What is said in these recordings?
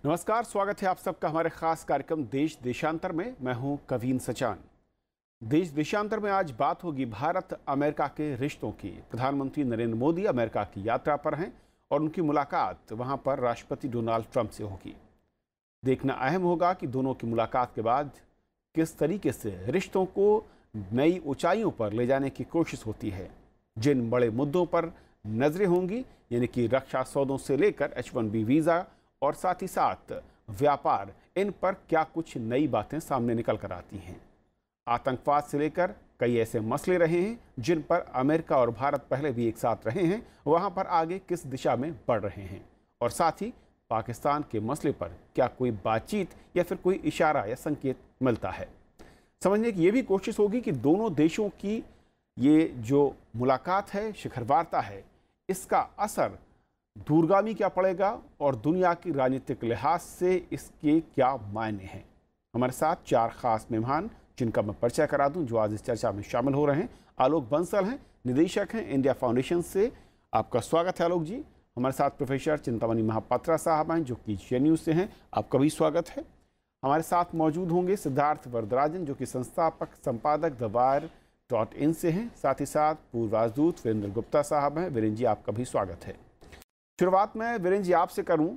नमस्कार, स्वागत है आप सबका हमारे खास कार्यक्रम देश देशांतर में। मैं हूं कवीन सचान। देश देशांतर में आज बात होगी भारत अमेरिका के रिश्तों की। प्रधानमंत्री नरेंद्र मोदी अमेरिका की यात्रा पर हैं और उनकी मुलाकात वहां पर राष्ट्रपति डोनाल्ड ट्रंप से होगी। देखना अहम होगा कि दोनों की मुलाकात के बाद किस तरीके से रिश्तों को नई ऊंचाइयों पर ले जाने की कोशिश होती है। जिन बड़े मुद्दों पर नजरें होंगी, यानी कि रक्षा सौदों से लेकर H-1B वीज़ा और साथ ही साथ व्यापार, इन पर क्या कुछ नई बातें सामने निकल कर आती हैं। आतंकवाद से लेकर कई ऐसे मसले रहे हैं जिन पर अमेरिका और भारत पहले भी एक साथ रहे हैं, वहां पर आगे किस दिशा में बढ़ रहे हैं, और साथ ही पाकिस्तान के मसले पर क्या कोई बातचीत या फिर कोई इशारा या संकेत मिलता है। समझने की ये भी कोशिश होगी कि दोनों देशों की ये जो मुलाकात है, शिखर वार्ता है, इसका असर दूरगामी क्या पड़ेगा और दुनिया की राजनीतिक लिहाज से इसके क्या मायने हैं। हमारे साथ चार खास मेहमान जिनका मैं परिचय करा दूं, जो आज इस चर्चा में शामिल हो रहे हैं। आलोक बंसल हैं, निदेशक हैं इंडिया फाउंडेशन से। आपका स्वागत है आलोक जी। हमारे साथ प्रोफेसर चिंतामणि महापात्रा साहब हैं, जो कि JNU से हैं। आपका भी स्वागत है। हमारे साथ मौजूद होंगे सिद्धार्थ वरदराजन, जो कि संस्थापक संपादक theWire.in से हैं। साथ ही साथ पूर्व राजदूत वीरेंद्र गुप्ता साहब हैं। वीरेंद्र जी, आपका भी स्वागत है। शुरुआत में वीरेंद्र जी आपसे करूं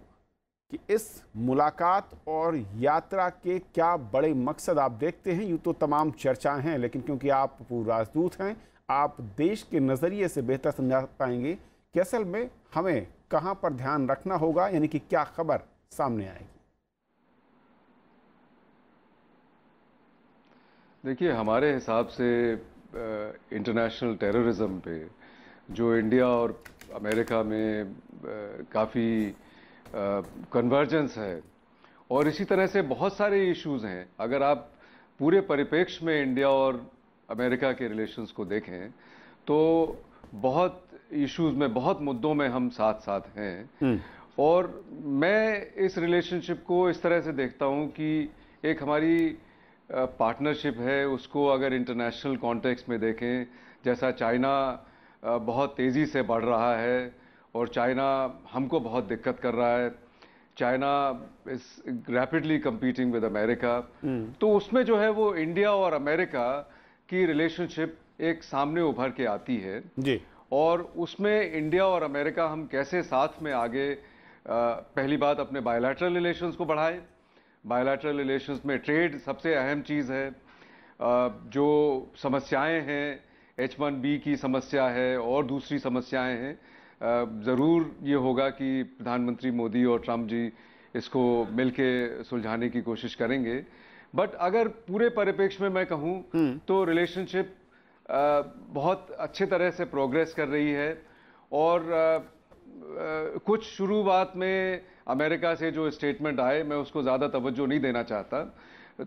कि इस मुलाकात और यात्रा के क्या बड़े मकसद आप देखते हैं। यूँ तो तमाम चर्चाएं हैं, लेकिन क्योंकि आप पूर्व राजदूत हैं, आप देश के नज़रिए से बेहतर समझा पाएंगे कि असल में हमें कहां पर ध्यान रखना होगा, यानी कि क्या खबर सामने आएगी। देखिए, हमारे हिसाब से इंटरनेशनल टेररिज्म पे जो इंडिया और अमेरिका में काफ़ी कन्वर्जेंस है, और इसी तरह से बहुत सारे इश्यूज हैं। अगर आप पूरे परिप्रेक्ष्य में इंडिया और अमेरिका के रिलेशंस को देखें तो बहुत इश्यूज में, बहुत मुद्दों में हम साथ साथ हैं। और मैं इस रिलेशनशिप को इस तरह से देखता हूं कि एक हमारी पार्टनरशिप है, उसको अगर इंटरनेशनल कॉन्टेक्स्ट में देखें, जैसा चाइना बहुत तेज़ी से बढ़ रहा है और चाइना हमको बहुत दिक्कत कर रहा है, China is rapidly competing with America, तो उसमें जो है वो इंडिया और अमेरिका की रिलेशनशिप एक सामने उभर के आती है जी। और उसमें इंडिया और अमेरिका हम कैसे साथ में आगे पहली बात अपने बायलैटरल रिलेशंस को बढ़ाएं। बायलैटरल रिलेशंस में ट्रेड सबसे अहम चीज़ है। जो समस्याएं हैं, H-1B की समस्या है और दूसरी समस्याएं हैं, ज़रूर ये होगा कि प्रधानमंत्री मोदी और ट्रंप जी इसको मिलके सुलझाने की कोशिश करेंगे। बट अगर पूरे परिप्रेक्ष्य में मैं कहूँ तो रिलेशनशिप बहुत अच्छे तरह से प्रोग्रेस कर रही है। और कुछ शुरुआत में अमेरिका से जो स्टेटमेंट आए, मैं उसको ज़्यादा तवज्जो नहीं देना चाहता,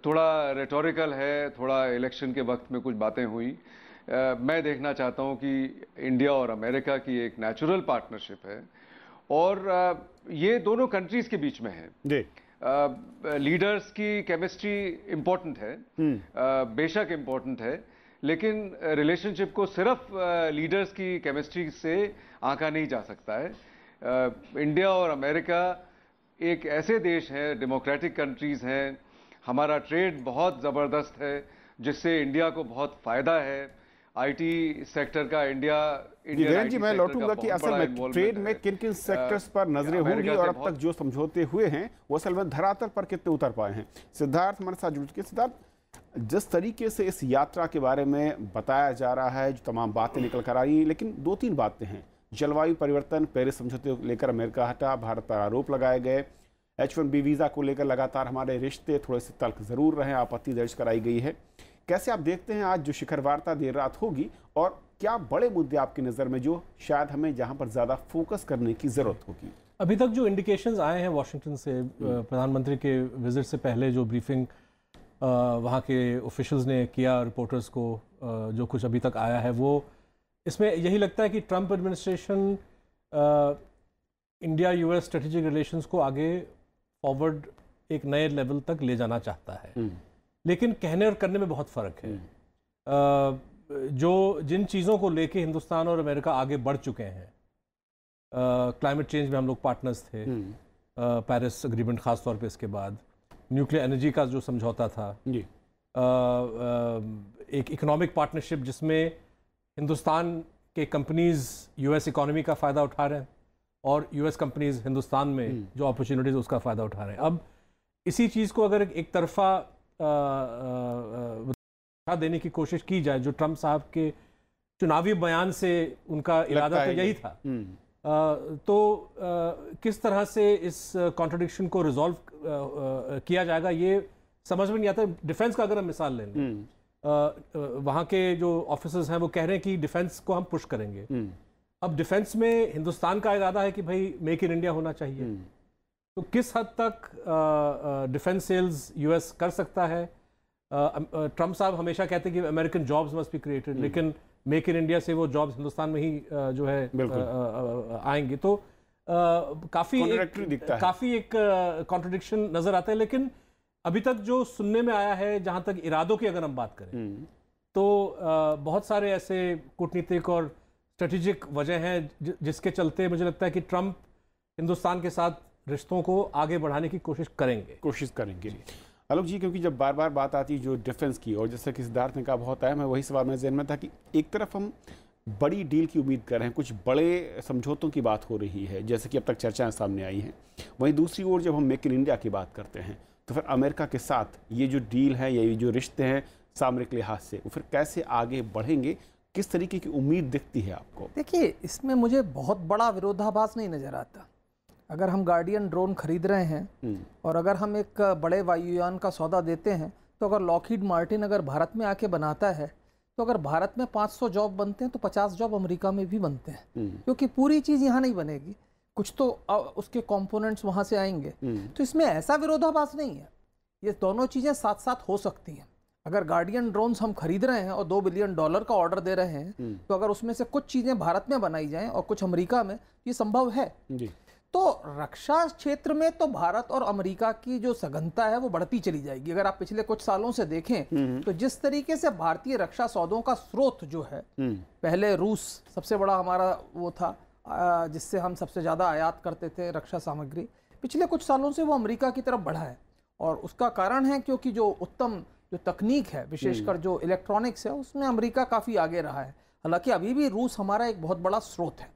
थोड़ा रेटोरिकल है, थोड़ा इलेक्शन के वक्त में कुछ बातें हुई। मैं देखना चाहता हूं कि इंडिया और अमेरिका की एक नेचुरल पार्टनरशिप है और ये दोनों कंट्रीज के बीच में है। लीडर्स की केमिस्ट्री इम्पोर्टेंट है, बेशक इम्पोर्टेंट है, लेकिन रिलेशनशिप को सिर्फ लीडर्स की केमिस्ट्री से आंका नहीं जा सकता है। इंडिया और अमेरिका एक ऐसे देश हैं, डेमोक्रेटिक कंट्रीज हैं, हमारा ट्रेड बहुत ज़बरदस्त है जिससे इंडिया को बहुत फ़ायदा है। IT सेक्टर का इंडिया जी, मैं लौटूंगा कि असल में ट्रेड में किन किन सेक्टर्स पर नजरें होंगी और अब तक जो समझौते हुए हैं वो असल में धरातल पर कितने उतर पाए हैं। सिद्धार्थ हमारे साथ जुड़ चुके। सिद्धार्थ, जिस तरीके से इस यात्रा के बारे में बताया जा रहा है, जो तमाम बातें निकल कर आ रही हैं, लेकिन दो तीन बातें हैं। जलवायु परिवर्तन, पेरिस समझौते को लेकर अमेरिका हटा, भारत पर आरोप लगाए गए, H-1B वीज़ा को लेकर लगातार हमारे रिश्ते थोड़े से तल्ख जरूर रहे, आपत्ति दर्ज कराई गई है। कैसे आप देखते हैं आज जो शिखर वार्ता देर रात होगी, और क्या बड़े मुद्दे आपकी नज़र में जो शायद हमें जहां पर ज़्यादा फोकस करने की ज़रूरत होगी? अभी तक जो इंडिकेशंस आए हैं वाशिंगटन से, प्रधानमंत्री के विजिट से पहले जो ब्रीफिंग वहाँ के ऑफिशियल्स ने किया रिपोर्टर्स को, जो कुछ अभी तक आया है, वो इसमें यही लगता है कि Trump administration India US strategic relations को आगे फॉरवर्ड एक नए लेवल तक ले जाना चाहता है, लेकिन कहने और करने में बहुत फ़र्क है। जिन चीज़ों को लेके हिंदुस्तान और अमेरिका आगे बढ़ चुके हैं, क्लाइमेट चेंज में हम लोग पार्टनर्स थे, पेरिस एग्रीमेंट खास तौर पे इसके बाद, न्यूक्लियर एनर्जी का जो समझौता था जी, एक इकोनॉमिक पार्टनरशिप जिसमें हिंदुस्तान के कंपनीज यूएस इकोनॉमी का फ़ायदा उठा रहे हैं और यूएस कंपनीज हिंदुस्तान में जो अपॉर्चुनिटीज़ उसका फ़ायदा उठा रहे हैं। अब इसी चीज़ को अगर एक तरफा देने की कोशिश की जाए, जो ट्रंप साहब के चुनावी बयान से उनका इरादा तो यही था, तो किस तरह से इस कॉन्ट्रडिक्शन को रिजॉल्व किया जाएगा ये समझ में नहीं आता। डिफेंस का अगर हम मिसाल ले लें, वहाँ के जो ऑफिसर्स हैं वो कह रहे हैं कि डिफेंस को हम पुश करेंगे। अब डिफेंस में हिंदुस्तान का इरादा है कि भाई मेक इन इंडिया होना चाहिए, तो किस हद तक डिफेंस सेल्स यूएस कर सकता है? ट्रंप साहब हमेशा कहते हैं कि American jobs must be created, लेकिन मेक इन इंडिया से वो जॉब्स हिंदुस्तान में ही जो है आएंगे, तो काफ़ी एक कॉन्ट्रडिक्शन नज़र आता है। लेकिन अभी तक जो सुनने में आया है, जहाँ तक इरादों की अगर हम बात करें, तो बहुत सारे ऐसे कूटनीतिक और स्ट्रेटेजिक वजह हैं जिसके चलते मुझे लगता है कि ट्रंप हिंदुस्तान के साथ रिश्तों को आगे बढ़ाने की कोशिश करेंगे। आलोक जी, क्योंकि जब बार बार बात आती है जो डिफेंस की, और जैसे कि सिद्धार्थ ने कहा बहुत आया, मैं वही सवाल मेरे ज़हन में था कि एक तरफ हम बड़ी डील की उम्मीद कर रहे हैं, कुछ बड़े समझौतों की बात हो रही है जैसे कि अब तक चर्चाएं सामने आई हैं, वहीं दूसरी ओर जब हम मेक इन इंडिया की बात करते हैं तो फिर अमेरिका के साथ ये जो डील है, ये जो रिश्ते हैं सामरिक लिहाज से, वो फिर कैसे आगे बढ़ेंगे? किस तरीके की उम्मीद दिखती है आपको? देखिए, इसमें मुझे बहुत बड़ा विरोधाभास नहीं नज़र आता। अगर हम गार्डियन ड्रोन खरीद रहे हैं और अगर हम एक बड़े वायुयान का सौदा देते हैं, तो अगर लॉकहीड मार्टिन अगर भारत में आके बनाता है, तो अगर भारत में 500 जॉब बनते हैं तो 50 जॉब अमेरिका में भी बनते हैं, क्योंकि पूरी चीज़ यहाँ नहीं बनेगी, कुछ तो उसके कंपोनेंट्स वहाँ से आएंगे। तो इसमें ऐसा विरोधाभास नहीं है, ये दोनों चीज़ें साथ साथ हो सकती हैं। अगर गार्डियन ड्रोन्स हम खरीद रहे हैं और $2 बिलियन का ऑर्डर दे रहे हैं, तो अगर उसमें से कुछ चीज़ें भारत में बनाई जाएं और कुछ अमेरिका में, ये संभव है जी। तो रक्षा क्षेत्र में तो भारत और अमेरिका की जो सघनता है वो बढ़ती चली जाएगी। अगर आप पिछले कुछ सालों से देखें तो जिस तरीके से भारतीय रक्षा सौदों का स्रोत जो है, पहले रूस सबसे बड़ा हमारा वो था जिससे हम सबसे ज़्यादा आयात करते थे रक्षा सामग्री, पिछले कुछ सालों से वो अमेरिका की तरफ बढ़ा है। और उसका कारण है क्योंकि जो उत्तम जो तकनीक है, विशेषकर जो इलेक्ट्रॉनिक्स है, उसमें अमेरिका काफ़ी आगे रहा है। हालांकि अभी भी रूस हमारा एक बहुत बड़ा स्रोत है,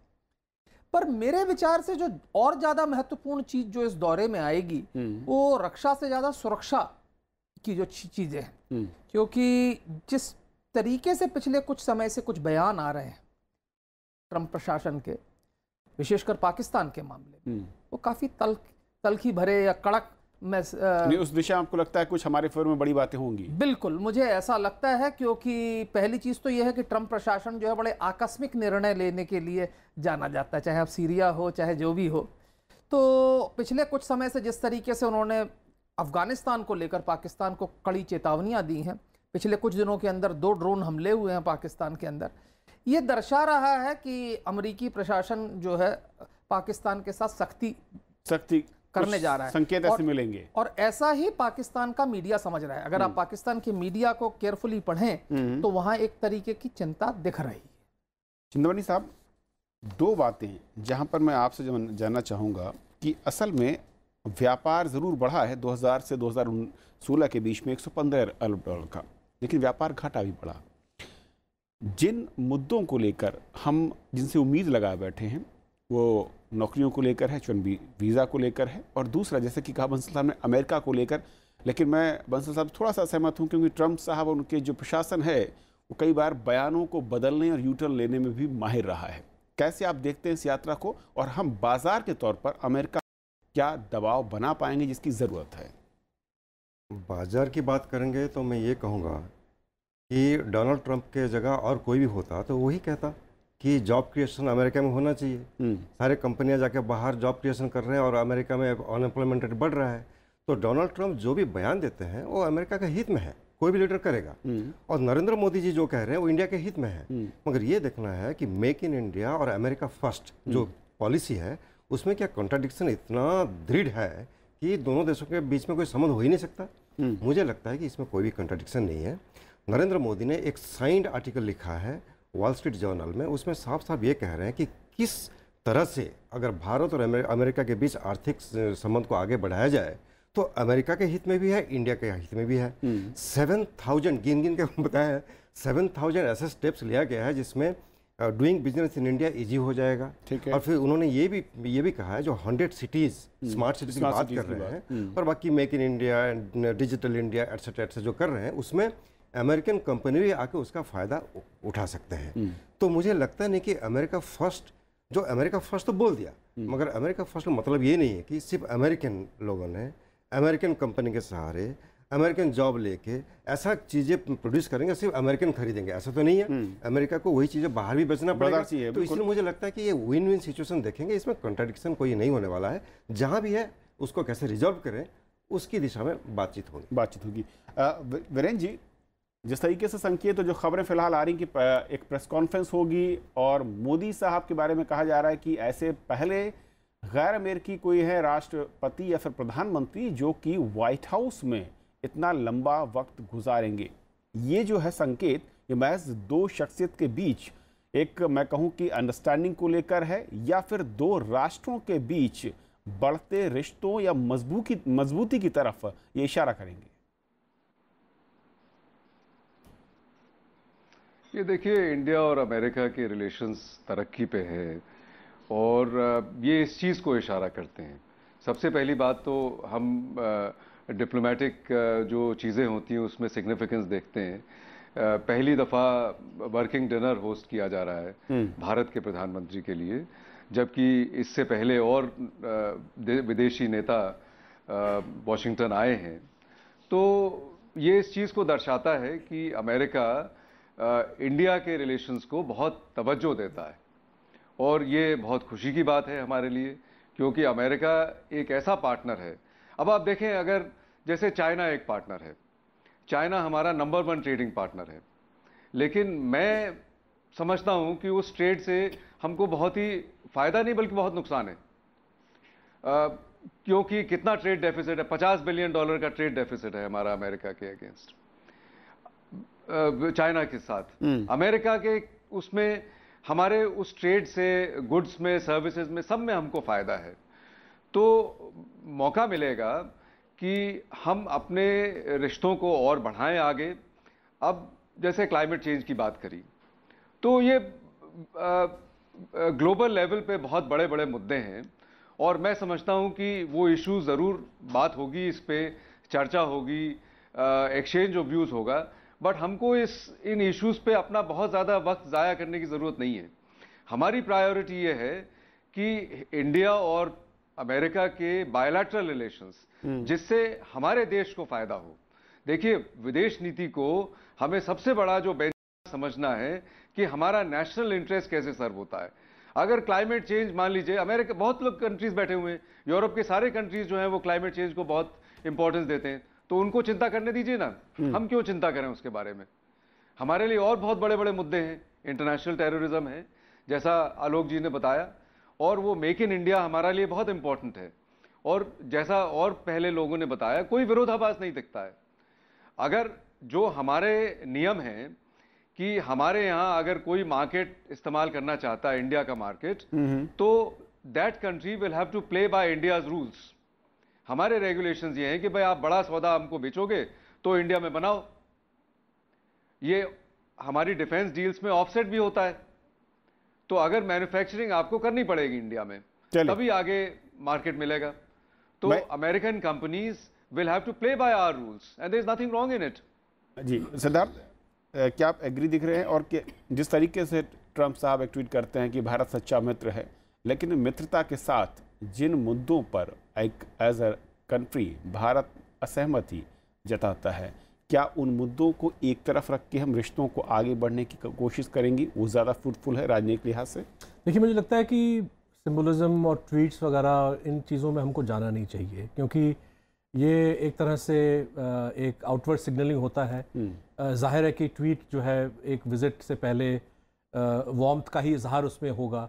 पर मेरे विचार से जो और ज़्यादा महत्वपूर्ण चीज़ जो इस दौरे में आएगी वो रक्षा से ज़्यादा सुरक्षा की जो चीज़ें हैं, क्योंकि जिस तरीके से पिछले कुछ समय से कुछ बयान आ रहे हैं ट्रंप प्रशासन के, विशेषकर पाकिस्तान के मामले में, वो काफ़ी तलखी भरे या कड़क नहीं, उस दिशा में आपको लगता है कुछ हमारे फेवर में बड़ी बातें होंगी? बिल्कुल, मुझे ऐसा लगता है, क्योंकि पहली चीज़ तो यह है कि ट्रंप प्रशासन जो है बड़े आकस्मिक निर्णय लेने के लिए जाना जाता है, चाहे अब सीरिया हो चाहे जो भी हो। तो पिछले कुछ समय से जिस तरीके से उन्होंने अफगानिस्तान को लेकर पाकिस्तान को कड़ी चेतावनियाँ दी हैं, पिछले कुछ दिनों के अंदर 2 ड्रोन हमले हुए हैं पाकिस्तान के अंदर, ये दर्शा रहा है कि अमेरिकी प्रशासन जो है पाकिस्तान के साथ सख्ती करने जा रहा है। संकेत ऐसे मिलेंगे और ऐसा ही पाकिस्तान का मीडिया समझ रहा है। अगर आप पाकिस्तान के मीडिया को केयरफुली पढ़ें तो वहां एक तरीके की चिंता दिख रही है। चिंदवानी साहब, 2 बातें जहां पर मैं आपसे जानना चाहूंगा कि असल में व्यापार जरूर बढ़ा है 2000 से 2016 के बीच में $115 अरब का, लेकिन व्यापार घाटा भी बढ़ा। जिन मुद्दों को लेकर हम जिनसे उम्मीद लगाए बैठे हैं वो नौकरियों को लेकर है, H-1B वीज़ा को लेकर है, और दूसरा जैसे कि कहा बंसल साहब ने अमेरिका को लेकर। लेकिन मैं बंसल साहब थोड़ा सा सहमत हूं, क्योंकि ट्रंप साहब और उनके जो प्रशासन है वो कई बार बयानों को बदलने और यूटर्न लेने में भी माहिर रहा है। कैसे आप देखते हैं इस यात्रा को, और हम बाजार के तौर पर अमेरिका क्या दबाव बना पाएंगे जिसकी ज़रूरत है? बाजार की बात करेंगे तो मैं ये कहूँगा कि डोनाल्ड ट्रंप के जगह और कोई भी होता तो वही कहता कि जॉब क्रिएशन अमेरिका में होना चाहिए। सारे कंपनियां जाके बाहर जॉब क्रिएशन कर रहे हैं और अमेरिका में अनएम्प्लॉयमेंट रेट बढ़ रहा है। तो डोनाल्ड ट्रंप जो भी बयान देते हैं वो अमेरिका के हित में है, कोई भी लीडर करेगा। और नरेंद्र मोदी जी जो कह रहे हैं वो इंडिया के हित में है। मगर ये देखना है कि मेक इन इंडिया और अमेरिका फर्स्ट जो पॉलिसी है उसमें क्या कॉन्ट्राडिक्शन इतना दृढ़ है कि दोनों देशों के बीच में कोई संबंध हो ही नहीं सकता। मुझे लगता है कि इसमें कोई भी कॉन्ट्राडिक्शन नहीं है। नरेंद्र मोदी ने एक साइंड आर्टिकल लिखा है वॉल स्ट्रीट जर्नल में, उसमें साफ साफ ये कह रहे हैं कि किस तरह से अगर भारत और अमेरिका के बीच आर्थिक संबंध को आगे बढ़ाया जाए तो अमेरिका के हित में भी है, इंडिया के हित में भी है। 7,000 गिन के बताया है, 7,000 ऐसे स्टेप्स लिया गया है जिसमें doing business in India easy हो जाएगा। ठीक है। और फिर उन्होंने ये भी कहा है जो 100 सिटीज स्मार्ट सिटीज की बात कर रहे हैं और बाकी make in India, digital India etcetera जो कर रहे हैं, उसमें अमेरिकन कंपनी भी आके उसका फ़ायदा उठा सकते हैं। तो मुझे लगता नहीं कि अमेरिका फर्स्ट तो बोल दिया, मगर अमेरिका फर्स्ट का मतलब ये नहीं है कि सिर्फ अमेरिकन लोगों ने अमेरिकन कंपनी के सहारे अमेरिकन जॉब लेके ऐसा चीज़ें प्रोड्यूस करेंगे, सिर्फ अमेरिकन खरीदेंगे, ऐसा तो नहीं है। अमेरिका को वही चीज़ें बाहर भी बेचना पड़ेगा। तो इसलिए मुझे लगता है कि ये विन विन सिचुएशन देखेंगे, इसमें कॉन्ट्राडिक्शन कोई नहीं होने वाला है। जहाँ भी है उसको कैसे रिजॉल्व करें उसकी दिशा में बातचीत होगी। वीरेंद्र जी, जिस तरीके से संकेत जो खबरें फिलहाल आ रही कि एक प्रेस कॉन्फ्रेंस होगी और मोदी साहब के बारे में कहा जा रहा है कि ऐसे पहले गैर अमेरिकी कोई है राष्ट्रपति या फिर प्रधानमंत्री जो कि व्हाइट हाउस में इतना लंबा वक्त गुजारेंगे। ये जो है संकेत, ये महज दो शख्सियत के बीच एक, मैं कहूँ कि अंडरस्टैंडिंग को लेकर है या फिर दो राष्ट्रों के बीच बढ़ते रिश्तों या मजबूती की तरफ ये इशारा करेंगे। ये देखिए, इंडिया और अमेरिका के रिलेशंस तरक्की पे है और ये इस चीज़ को इशारा करते हैं। सबसे पहली बात तो हम डिप्लोमेटिक जो चीज़ें होती हैं उसमें सिग्निफिकेंस देखते हैं। पहली दफ़ा वर्किंग डिनर होस्ट किया जा रहा है भारत के प्रधानमंत्री के लिए, जबकि इससे पहले और विदेशी नेता वॉशिंगटन आए हैं। तो ये इस चीज़ को दर्शाता है कि अमेरिका इंडिया के रिलेशंस को बहुत तवज्जो देता है और ये बहुत खुशी की बात है हमारे लिए, क्योंकि अमेरिका एक ऐसा पार्टनर है। अब आप देखें, अगर जैसे चाइना एक पार्टनर है, चाइना हमारा नंबर 1 ट्रेडिंग पार्टनर है, लेकिन मैं समझता हूं कि उस ट्रेड से हमको बहुत ही फ़ायदा नहीं बल्कि बहुत नुकसान है। क्योंकि कितना ट्रेड डेफिसिट है, $50 बिलियन का ट्रेड डेफिसिट है हमारा अमेरिका के अगेंस्ट, चाइना के साथ। अमेरिका के उसमें हमारे उस ट्रेड से गुड्स में, सर्विसेज में, सब में हमको फ़ायदा है। तो मौका मिलेगा कि हम अपने रिश्तों को और बढ़ाएं आगे। अब जैसे क्लाइमेट चेंज की बात करी, तो ये ग्लोबल लेवल पे बहुत बड़े बड़े मुद्दे हैं और मैं समझता हूं कि वो इशू ज़रूर बात होगी, इस पे चर्चा होगी, एक्सचेंज ऑफ व्यूज़ होगा, बट हमको इन इश्यूज़ पे अपना बहुत ज़्यादा वक्त ज़ाया करने की ज़रूरत नहीं है। हमारी प्रायोरिटी ये है कि इंडिया और अमेरिका के बायलैटरल रिलेशंस, जिससे हमारे देश को फ़ायदा हो। देखिए, विदेश नीति को हमें सबसे बड़ा जो बेंचमार्क समझना है कि हमारा नेशनल इंटरेस्ट कैसे सर्व होता है। अगर क्लाइमेट चेंज, मान लीजिए अमेरिका, बहुत लोग कंट्रीज़ बैठे हुए हैं, यूरोप के सारे कंट्रीज़ जो हैं वो क्लाइमेट चेंज को बहुत इंपॉर्टेंस देते हैं, तो उनको चिंता करने दीजिए ना, हम क्यों चिंता करें उसके बारे में। हमारे लिए और बहुत बड़े बड़े मुद्दे हैं, इंटरनेशनल टेररिज्म है, जैसा आलोक जी ने बताया, और वो मेक इन इंडिया हमारे लिए बहुत इंपॉर्टेंट है। और जैसा और पहले लोगों ने बताया, कोई विरोधाभास नहीं दिखता है। अगर जो हमारे नियम हैं कि हमारे यहाँ अगर कोई मार्केट इस्तेमाल करना चाहता है, इंडिया का मार्केट, तो that country will have to play by India's rules. हमारे रेगुलेशंस ये हैं कि भाई आप बड़ा सौदा हमको बेचोगे तो इंडिया में बनाओ। ये हमारी डिफेंस डील्स में ऑफसेट भी होता है, तो अगर मैन्युफैक्चरिंग आपको करनी पड़ेगी इंडिया में, तभी आगे मार्केट मिलेगा। तो American companies will have to play by our rules and there is nothing wrong in it. जी सिद्धार्थ, क्या आप एग्री दिख रहे हैं? और जिस तरीके से ट्रंप साहब एक ट्वीट करते हैं कि भारत सच्चा मित्र है, लेकिन मित्रता के साथ जिन मुद्दों पर एक एज अ कंट्री भारत असहमति जताता है, क्या उन मुद्दों को एक तरफ रख के हम रिश्तों को आगे बढ़ने की कोशिश करेंगे? वो ज़्यादा फ्रूटफुल है राजनीतिक लिहाज से? देखिए, मुझे लगता है कि सिंबलिज्म और ट्वीट्स वगैरह इन चीज़ों में हमको जाना नहीं चाहिए, क्योंकि ये एक तरह से एक आउटवर्ड सिग्नलिंग होता है। जाहिर है कि ट्वीट जो है एक विज़िट से पहले वार्मथ का ही इजहार उसमें होगा,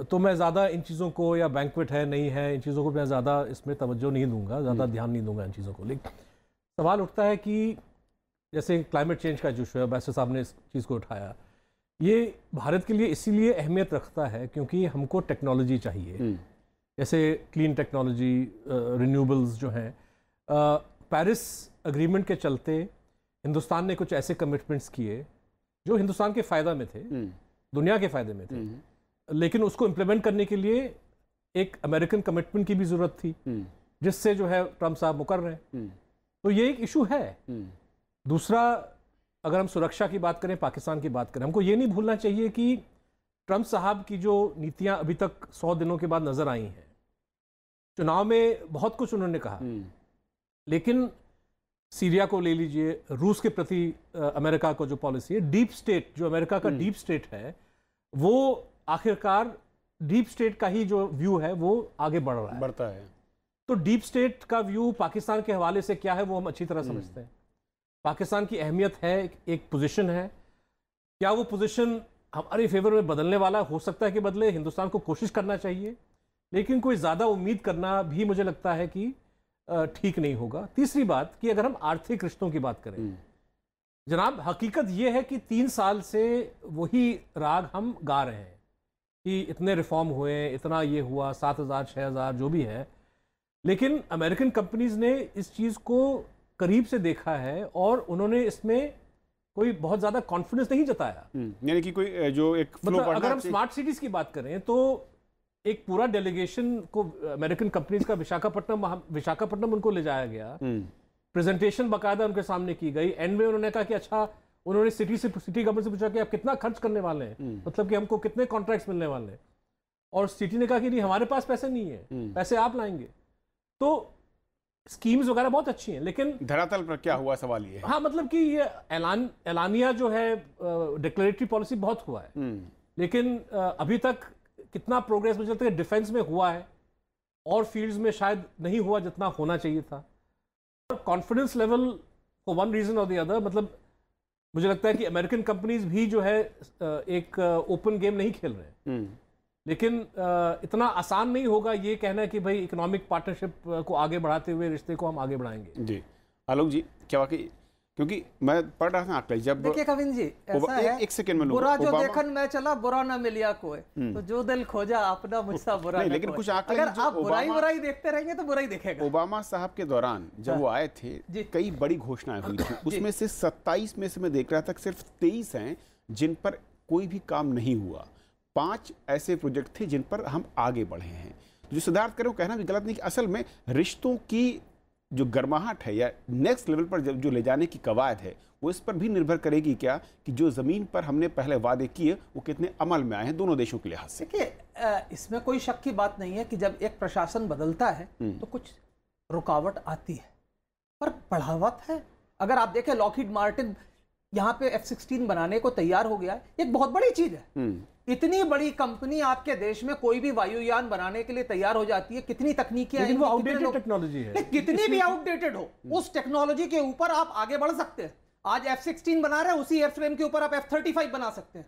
तो मैं ज़्यादा इन चीज़ों को, या बैंक्वेट है नहीं है, इन चीज़ों को मैं ज़्यादा इसमें तवज्जो नहीं दूंगा, ज़्यादा ध्यान नहीं दूंगा इन चीज़ों को। लेकिन सवाल उठता है कि जैसे क्लाइमेट चेंज का जो इशू है, वैसे साहब ने इस चीज़ को उठाया ये भारत के लिए इसीलिए अहमियत रखता है क्योंकि हमको टेक्नोलॉजी चाहिए, जैसे क्लीन टेक्नोलॉजी, रिन्यूएबल्स जो हैं। पेरिस एग्रीमेंट के चलते हिंदुस्तान ने कुछ ऐसे कमिटमेंट्स किए जो हिंदुस्तान के फ़ायदा में थे, दुनिया के फ़ायदे में थे, लेकिन उसको इम्प्लीमेंट करने के लिए एक अमेरिकन कमिटमेंट की भी ज़रूरत थी, जिससे जो है ट्रम्प साहब मुकर रहे हैं। तो ये एक इशू है। दूसरा, अगर हम सुरक्षा की बात करें, पाकिस्तान की बात करें, हमको ये नहीं भूलना चाहिए कि ट्रम्प साहब की जो नीतियां अभी तक 100 दिनों के बाद नजर आई हैं, चुनाव में बहुत कुछ उन्होंने कहा, लेकिन सीरिया को ले लीजिए, रूस के प्रति अमेरिका को जो पॉलिसी है, डीप स्टेट जो अमेरिका का डीप स्टेट है, वो आखिरकार डीप स्टेट का ही जो व्यू है वो आगे बढ़ता है। तो डीप स्टेट का व्यू पाकिस्तान के हवाले से क्या है वो हम अच्छी तरह समझते हैं। पाकिस्तान की अहमियत है, एक पोजीशन है, क्या वो पोजीशन हमारे फेवर में बदलने वाला हो सकता है कि बदले, हिंदुस्तान को कोशिश करना चाहिए, लेकिन कोई ज़्यादा उम्मीद करना भी मुझे लगता है कि ठीक नहीं होगा। तीसरी बात कि अगर हम आर्थिक रिश्तों की बात करें, जनाब हकीकत यह है कि 3 साल से वही राग हम गा रहे हैं कि इतने रिफॉर्म हुए, इतना ये हुआ, 7,000 6,000 जो भी है, लेकिन अमेरिकन कंपनीज ने इस चीज़ को करीब से देखा है और उन्होंने इसमें कोई बहुत ज़्यादा कॉन्फिडेंस नहीं जताया। यानी कि कोई जो एक मतलब अगर हम स्मार्ट सिटीज़ की बात करें तो एक पूरा डेलीगेशन को अमेरिकन कंपनीज का विशाखापट्टनम उनको ले जाया गया, प्रेजेंटेशन बाकायदा उनके सामने की गई। एंड में उन्होंने कहा कि अच्छा, उन्होंने सिटी गवर्नमेंट से पूछा कि आप कितना खर्च करने वाले हैं, मतलब कि हमको कितने कॉन्ट्रैक्ट्स मिलने वाले हैं, और सिटी ने कहा कि नहीं, हमारे पास पैसे नहीं है, पैसे आप लाएंगे। तो स्कीम्स वगैरह बहुत अच्छी हैं, लेकिन धरातल पर क्या हुआ सवाल ये है। हाँ, मतलब कि ये एलानिया जो है, डिक्लेरेटरी पॉलिसी बहुत हुआ है, लेकिन अभी तक कितना प्रोग्रेस मुझे लगता है डिफेंस में हुआ है और फील्ड्स में शायद नहीं हुआ जितना होना चाहिए था। और confidence level for one reason or the other, मतलब मुझे लगता है कि अमेरिकन कंपनीज भी जो है एक ओपन गेम नहीं खेल रहे हैं, लेकिन इतना आसान नहीं होगा ये कहना कि भाई इकोनॉमिक पार्टनरशिप को आगे बढ़ाते हुए रिश्ते को हम आगे बढ़ाएंगे। जी आलोक जी, क्या वाकई, क्योंकि मैं पढ़ रहा था आंकड़े, जब देखिए कविन जी, ऐसा है, एक सेकंड में बुरा जो देखन मैं चला, बुरा ना मिलिया कोई, तो जो दिल खोजा अपना मुझसा बुरा नहीं, लेकिन कुछ आंकड़े, अगर आप बुराई देखते रहेंगे तो बुराई दिखेगा। ओबामा साहब के दौरान जब वो आए थे, कई बड़ी घोषणाएं हुई थी, उसमें से 27 में से मैं देख रहा था सिर्फ 23 हैं जिन पर कोई भी काम नहीं हुआ। 5 ऐसे प्रोजेक्ट थे जिन पर हम आगे बढ़े हैं। जो सिद्धार्थ करे वो कहना भी गलत नहीं कि असल में रिश्तों की जो गर्माहट है या नेक्स्ट लेवल पर जो ले जाने की कवायद है, वो इस पर भी निर्भर करेगी क्या कि जो ज़मीन पर हमने पहले वादे किए वो कितने अमल में आए हैं दोनों देशों के लिहाज से। देखिए, इसमें कोई शक की बात नहीं है कि जब एक प्रशासन बदलता है तो कुछ रुकावट आती है, पर बढ़ावत है। अगर आप देखें, लॉकहीड मार्टिन यहाँ पे F-16 बनाने को तैयार हो गया है, एक बहुत बड़ी चीज है। इतनी बड़ी कंपनी आपके देश में कोई भी वायुयान बनाने के लिए तैयार हो जाती है, कितनी तकनीकें हैं, वो आउटडेटेड टेक्नोलॉजी है, कितनी भी आउटडेटेड हो, उस टेक्नोलॉजी के ऊपर आप आगे बढ़ सकते हैं। आज F-16 बना रहे हैं, उसी एयरफ्रेम के ऊपर आप F-35 बना सकते हैं।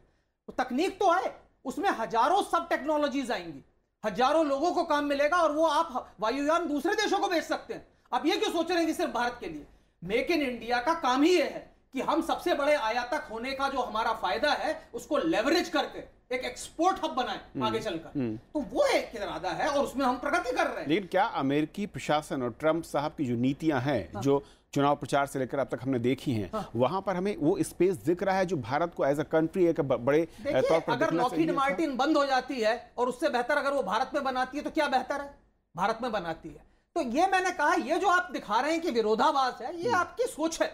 तो तकनीक तो है, उसमें हजारों सब टेक्नोलॉजीज आएंगी, हजारों लोगों को काम मिलेगा और वो आप वायुयान दूसरे देशों को बेच सकते हैं। अब ये क्यों सोच रहे हैं कि सिर्फ भारत के लिए? मेक इन इंडिया का काम ही ये है कि हम सबसे बड़े आयातक होने का जो हमारा फायदा है उसको लेवरेज करके एक एक्सपोर्ट हब बनाएं आगे चलकर। तो वो एक इरादा है और उसमें हम प्रगति कर रहे हैं। लेकिन क्या अमेरिकी प्रशासन और ट्रंप साहब की जो नीतियां हैं, जो चुनाव प्रचार से लेकर अब तक हमने देखी हैं, वहां पर हमें वो स्पेस दिख रहा है जो भारत को एज अ कंट्री एक बड़े तौर पर अगर लॉकहीड मार्टिन बंद हो जाती है और उससे बेहतर अगर वो भारत में बनाती है तो क्या बेहतर है? भारत में बनाती है। तो ये मैंने कहा, ये जो आप दिखा रहे हैं कि विरोधाभास है, ये आपकी सोच है।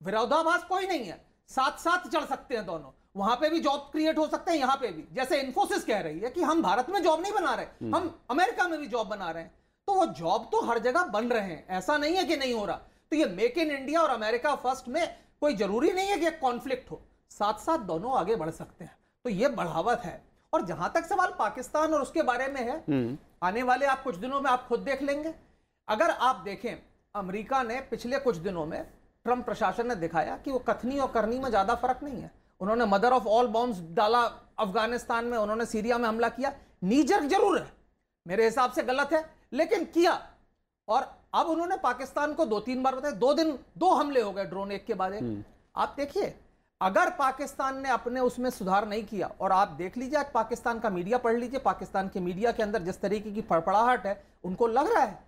विरोधाभास कोई नहीं है, साथ साथ चल सकते हैं दोनों। वहां पे भी जॉब क्रिएट हो सकते हैं, यहां पे भी। जैसे इन्फोसिस कह रही है कि हम भारत में जॉब नहीं बना रहे, हम अमेरिका में भी जॉब बना रहे हैं। तो वो जॉब तो हर जगह बन रहे हैं, ऐसा नहीं है कि नहीं हो रहा। तो ये मेक इन इंडिया और अमेरिका फर्स्ट में कोई जरूरी नहीं है कि एक कॉन्फ्लिक्ट हो, साथ साथ दोनों आगे बढ़ सकते हैं। तो ये बढ़ावत है। और जहां तक सवाल पाकिस्तान और उसके बारे में है, आने वाले आप कुछ दिनों में आप खुद देख लेंगे। अगर आप देखें, अमेरिका ने पिछले कुछ दिनों में, ट्रंप प्रशासन ने दिखाया कि वो कथनी और करनी में ज्यादा फर्क नहीं है। उन्होंने मदर ऑफ ऑल बॉम्ब्स डाला अफगानिस्तान में, उन्होंने सीरिया में हमला किया। नीजर जरूर है, मेरे हिसाब से गलत है, लेकिन किया। और अब उन्होंने पाकिस्तान को 2-3 बार बताया, 2 दिन 2 हमले हो गए ड्रोन एक के बाद एक। आप देखिए, अगर पाकिस्तान ने अपने उसमें सुधार नहीं किया, और आप देख लीजिए आज पाकिस्तान का मीडिया पढ़ लीजिए, पाकिस्तान के मीडिया के अंदर जिस तरीके की फड़फड़ाहट है, उनको लग रहा है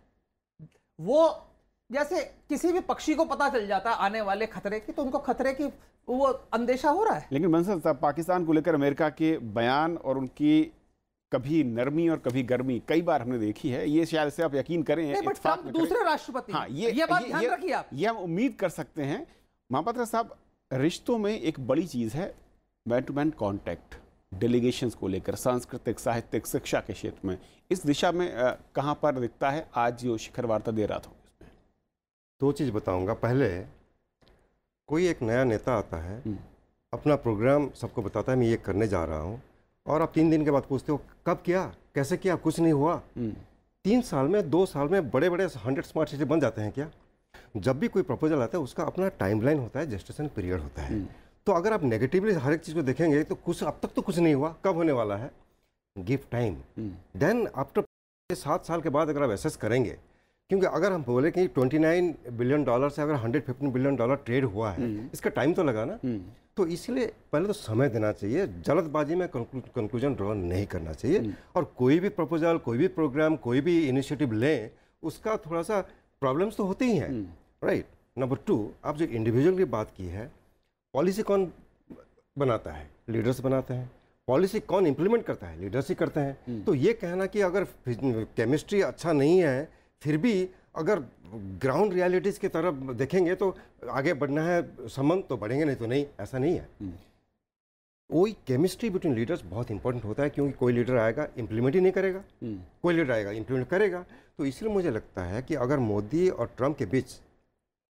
वो जैसे किसी भी पक्षी को पता चल जाता है आने वाले खतरे की, तो उनको खतरे की वो अंदेशा हो रहा है। लेकिन बंसल साहब, पाकिस्तान को लेकर अमेरिका के बयान और उनकी कभी नरमी और कभी गर्मी कई बार हमने देखी है, ये शायद से आप यकीन करें ट्रंप दूसरे राष्ट्रपति, हाँ, ये बात ध्यान रखिए आप, ये हम उम्मीद कर सकते हैं। महापात्रा साहब, रिश्तों में एक बड़ी चीज है man to man contact, delegations को लेकर, सांस्कृतिक, साहित्यिक, शिक्षा के क्षेत्र में, इस दिशा में कहां पर दिखता है आज जो शिखर वार्ता दे रहा था उसमें? दो चीज़ बताऊंगा। पहले कोई एक नया नेता आता है, अपना प्रोग्राम सबको बताता है मैं ये करने जा रहा हूँ, और आप 3 दिन के बाद पूछते हो कब किया, कैसे किया, कुछ नहीं हुआ। 3 साल में, 2 साल में बड़े बड़े 100 स्मार्ट सिटी बन जाते हैं क्या? जब भी कोई प्रपोजल आता है उसका अपना टाइमलाइन होता है, जेस्टेशन पीरियड होता है। तो अगर आप नेगेटिवली हर एक चीज़ को देखेंगे तो कुछ अब तक तो कुछ नहीं हुआ, कब होने वाला है? गिव टाइम, देन आफ्टर 7 साल के बाद अगर आप एसेस करेंगे, क्योंकि अगर हम बोले कि $29 बिलियन से अगर $115 बिलियन ट्रेड हुआ है, इसका टाइम तो लगा ना। तो इसलिए पहले तो समय देना चाहिए, जल्दबाजी में कंक्लूजन ड्रॉ नहीं करना चाहिए, और कोई भी प्रपोजल, कोई भी प्रोग्राम, कोई भी इनिशिएटिव लें, उसका थोड़ा सा प्रॉब्लम्स तो होते ही हैं, राइट। नंबर 2, आप जो इंडिविजुअल की बात की है, पॉलिसी कौन बनाता है? लीडर्स बनाते हैं। पॉलिसी कौन इंप्लीमेंट करता है? लीडर्स ही करते हैं। तो ये कहना कि अगर केमिस्ट्री अच्छा नहीं है, फिर भी अगर ग्राउंड रियलिटीज़ की तरफ देखेंगे तो आगे बढ़ना है संबंध, तो बढ़ेंगे, नहीं तो नहीं, ऐसा नहीं है। वही केमिस्ट्री बिटवीन लीडर्स बहुत इंपॉर्टेंट होता है, क्योंकि कोई लीडर आएगा इम्प्लीमेंट ही नहीं करेगा, कोई लीडर आएगा इम्प्लीमेंट करेगा। तो इसलिए मुझे लगता है कि अगर मोदी और ट्रंप के बीच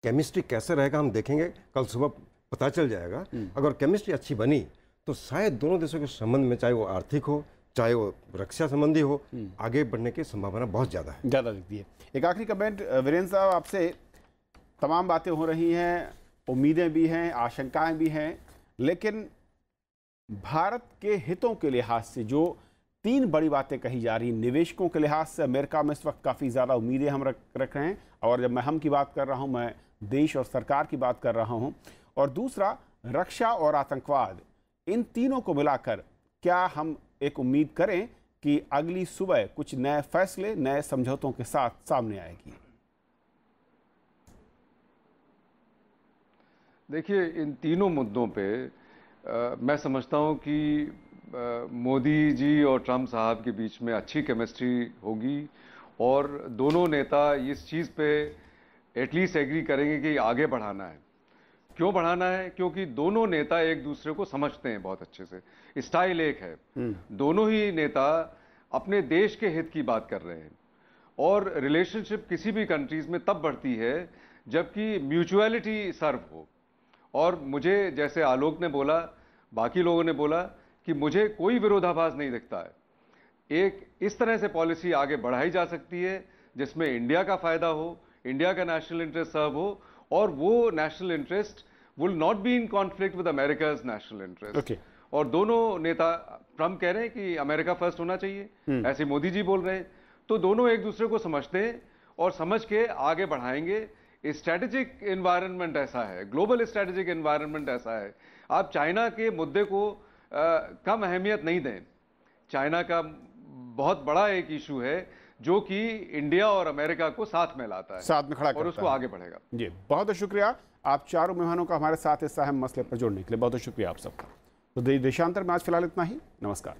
केमिस्ट्री कैसे रहेगा हम देखेंगे, कल सुबह पता चल जाएगा। अगर केमिस्ट्री अच्छी बनी तो शायद दोनों देशों के संबंध में, चाहे वो आर्थिक हो, चाहे वो रक्षा संबंधी हो, आगे बढ़ने की संभावना बहुत ज़्यादा दिखती है। एक आखिरी कमेंट वीरेंद्र साहब आपसे। तमाम बातें हो रही हैं, उम्मीदें भी हैं, आशंकाएं भी हैं, लेकिन भारत के हितों के लिहाज से जो 3 बड़ी बातें कही जा रही, निवेशकों के लिहाज से अमेरिका में इस वक्त काफ़ी ज़्यादा उम्मीदें हम रख रहे हैं, और जब मैं हम की बात कर रहा हूँ, मैं देश और सरकार की बात कर रहा हूँ, और दूसरा रक्षा और आतंकवाद, इन तीनों को मिलाकर क्या हम एक उम्मीद करें कि अगली सुबह कुछ नए फैसले, नए समझौतों के साथ सामने आएगी? देखिए, इन तीनों मुद्दों पे मैं समझता हूं कि मोदी जी और ट्रंप साहब के बीच में अच्छी केमिस्ट्री होगी, और दोनों नेता इस चीज़ पे एटलीस्ट एग्री करेंगे कि आगे बढ़ाना है। क्यों बढ़ाना है? क्योंकि दोनों नेता एक दूसरे को समझते हैं बहुत अच्छे से, स्टाइल एक है। दोनों ही नेता अपने देश के हित की बात कर रहे हैं, और रिलेशनशिप किसी भी कंट्रीज में तब बढ़ती है जबकि म्यूचुअलिटी सर्व हो। और मुझे, जैसे आलोक ने बोला, बाकी लोगों ने बोला, कि मुझे कोई विरोधाभास नहीं दिखता है। एक इस तरह से पॉलिसी आगे बढ़ाई जा सकती है जिसमें इंडिया का फायदा हो, इंडिया का नेशनल इंटरेस्ट सर्व हो, और वो national interest will not be in conflict with America's national interest. और दोनों नेता, ट्रंप कह रहे हैं कि अमेरिका फर्स्ट होना चाहिए, ऐसे मोदी जी बोल रहे हैं, तो दोनों एक दूसरे को समझते हैं और समझ के आगे बढ़ाएंगे। स्ट्रेटेजिक एनवायरनमेंट ऐसा है, ग्लोबल स्ट्रेटेजिक एनवायरनमेंट ऐसा है, आप चाइना के मुद्दे को कम अहमियत नहीं दें। चाइना का बहुत बड़ा एक इशू है जो कि इंडिया और अमेरिका को साथ में लाता है, साथ में खड़ा और उसको आगे बढ़ेगा। जी, बहुत बहुत शुक्रिया आप चारों मेहमानों का हमारे साथ इस अहम मसले पर जोड़ने के लिए। बहुत बहुत शुक्रिया आप सबका। तो देशांतर में आज फिलहाल इतना ही। नमस्कार।